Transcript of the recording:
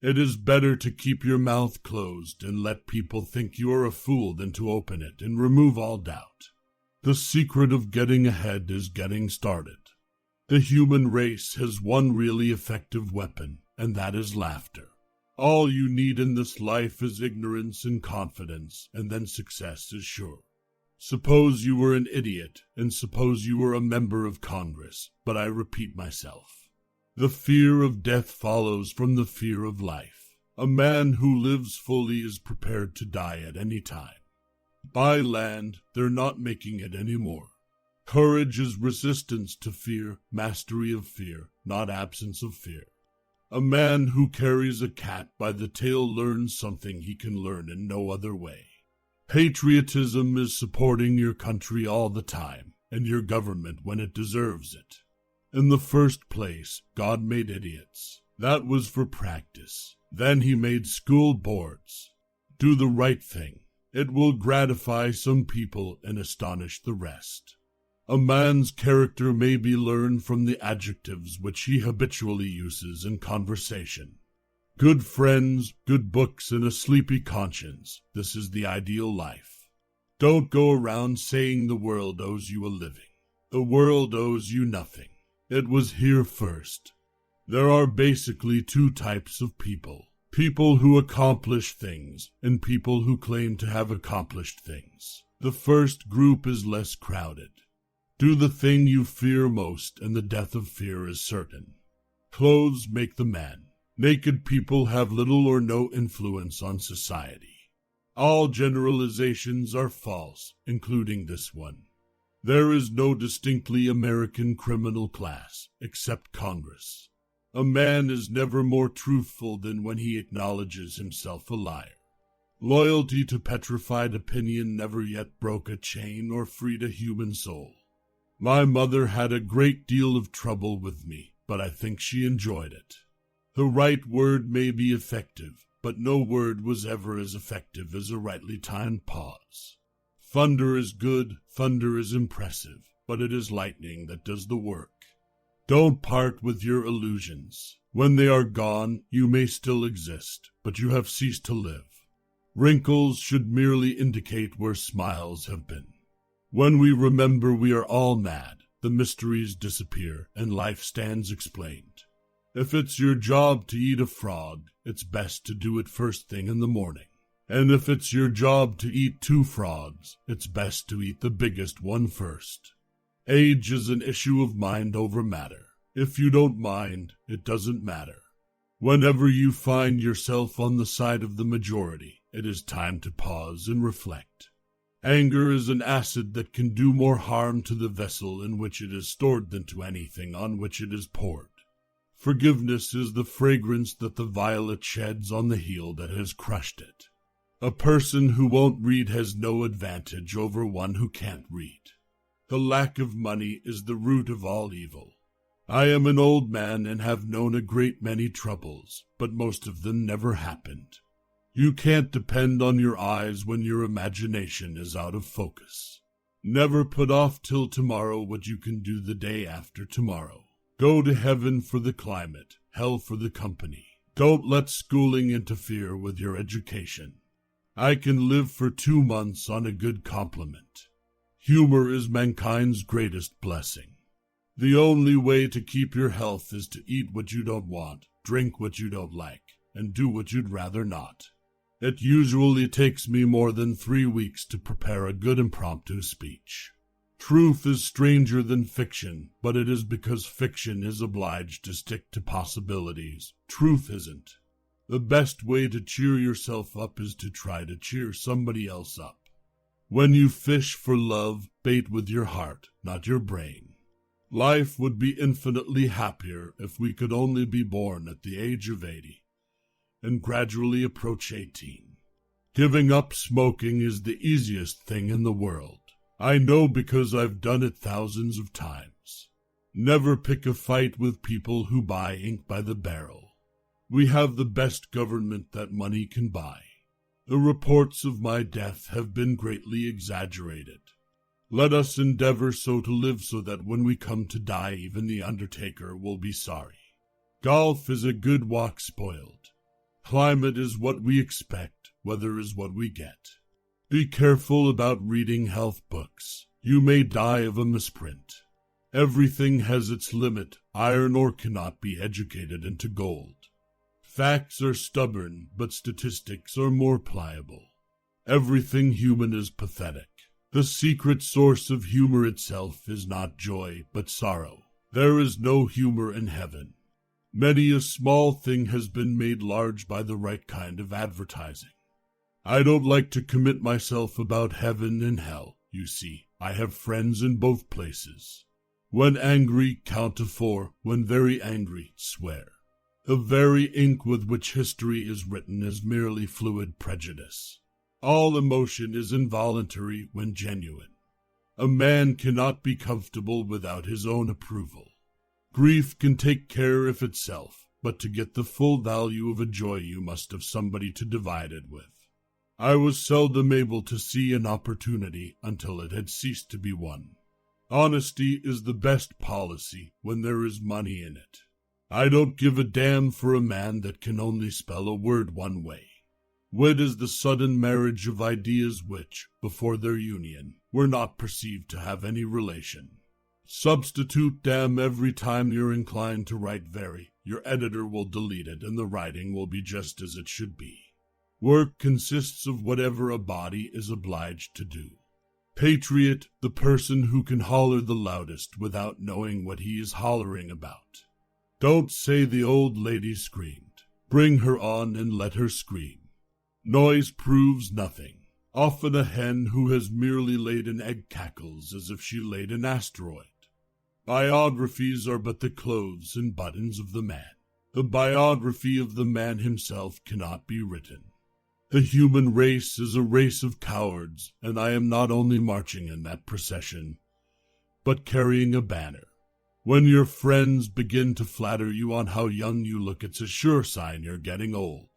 It is better to keep your mouth closed and let people think you are a fool than to open it and remove all doubt. The secret of getting ahead is getting started. The human race has one really effective weapon, and that is laughter. All you need in this life is ignorance and confidence, and then success is sure. Suppose you were an idiot, and suppose you were a member of Congress, but I repeat myself. The fear of death follows from the fear of life. A man who lives fully is prepared to die at any time. By land, they're not making it anymore. Courage is resistance to fear, mastery of fear, not absence of fear. A man who carries a cat by the tail learns something he can learn in no other way. Patriotism is supporting your country all the time, and your government when it deserves it. In the first place, God made idiots. That was for practice. Then he made school boards. Do the right thing. It will gratify some people and astonish the rest. A man's character may be learned from the adjectives which he habitually uses in conversation. Good friends, good books, and a sleepy conscience. This is the ideal life. Don't go around saying the world owes you a living. The world owes you nothing. It was here first. There are basically two types of people. People who accomplish things, and people who claim to have accomplished things. The first group is less crowded. Do the thing you fear most, and the death of fear is certain. Clothes make the man. Naked people have little or no influence on society. All generalizations are false, including this one. There is no distinctly American criminal class, except Congress. A man is never more truthful than when he acknowledges himself a liar. Loyalty to petrified opinion never yet broke a chain or freed a human soul. My mother had a great deal of trouble with me, but I think she enjoyed it. The right word may be effective, but no word was ever as effective as a rightly timed pause. Thunder is good, thunder is impressive, but it is lightning that does the work. Don't part with your illusions. When they are gone, you may still exist, but you have ceased to live. Wrinkles should merely indicate where smiles have been. When we remember we are all mad, the mysteries disappear and life stands explained. If it's your job to eat a frog, it's best to do it first thing in the morning. And if it's your job to eat 2 frogs, it's best to eat the biggest one first. Age is an issue of mind over matter. If you don't mind, it doesn't matter. Whenever you find yourself on the side of the majority, it is time to pause and reflect. Anger is an acid that can do more harm to the vessel in which it is stored than to anything on which it is poured. Forgiveness is the fragrance that the violet sheds on the heel that has crushed it. A person who won't read has no advantage over one who can't read. The lack of money is the root of all evil. I am an old man and have known a great many troubles, but most of them never happened. You can't depend on your eyes when your imagination is out of focus. Never put off till tomorrow what you can do the day after tomorrow. Go to heaven for the climate, hell for the company. Don't let schooling interfere with your education. I can live for 2 months on a good compliment. Humor is mankind's greatest blessing. The only way to keep your health is to eat what you don't want, drink what you don't like, and do what you'd rather not. It usually takes me more than 3 weeks to prepare a good impromptu speech. Truth is stranger than fiction, but it is because fiction is obliged to stick to possibilities. Truth isn't. The best way to cheer yourself up is to try to cheer somebody else up. When you fish for love, bait with your heart, not your brain. Life would be infinitely happier if we could only be born at the age of 80 and gradually approach 18. Giving up smoking is the easiest thing in the world. I know because I've done it thousands of times. Never pick a fight with people who buy ink by the barrel. We have the best government that money can buy. The reports of my death have been greatly exaggerated. Let us endeavor so to live so that when we come to die, even the undertaker will be sorry. Golf is a good walk spoiled. Climate is what we expect, weather is what we get. Be careful about reading health books. You may die of a misprint. Everything has its limit. Iron ore cannot be educated into gold. Facts are stubborn, but statistics are more pliable. Everything human is pathetic. The secret source of humor itself is not joy, but sorrow. There is no humor in heaven. Many a small thing has been made large by the right kind of advertising. I don't like to commit myself about heaven and hell. You see, I have friends in both places. When angry, count to 4. When very angry, swear. The very ink with which history is written is merely fluid prejudice. All emotion is involuntary when genuine. A man cannot be comfortable without his own approval. Grief can take care of itself, but to get the full value of a joy you must have somebody to divide it with. I was seldom able to see an opportunity until it had ceased to be one. Honesty is the best policy when there is money in it. I don't give a damn for a man that can only spell a word one way. Wit is the sudden marriage of ideas which, before their union, were not perceived to have any relation. Substitute damn every time you're inclined to write very. Your editor will delete it and the writing will be just as it should be. Work consists of whatever a body is obliged to do. Patriot, the person who can holler the loudest without knowing what he is hollering about. Don't say the old lady screamed. Bring her on and let her scream. Noise proves nothing. Often a hen who has merely laid an egg cackles as if she laid an asteroid. Biographies are but the clothes and buttons of the man. The biography of the man himself cannot be written. The human race is a race of cowards, and I am not only marching in that procession, but carrying a banner. When your friends begin to flatter you on how young you look, it's a sure sign you're getting old.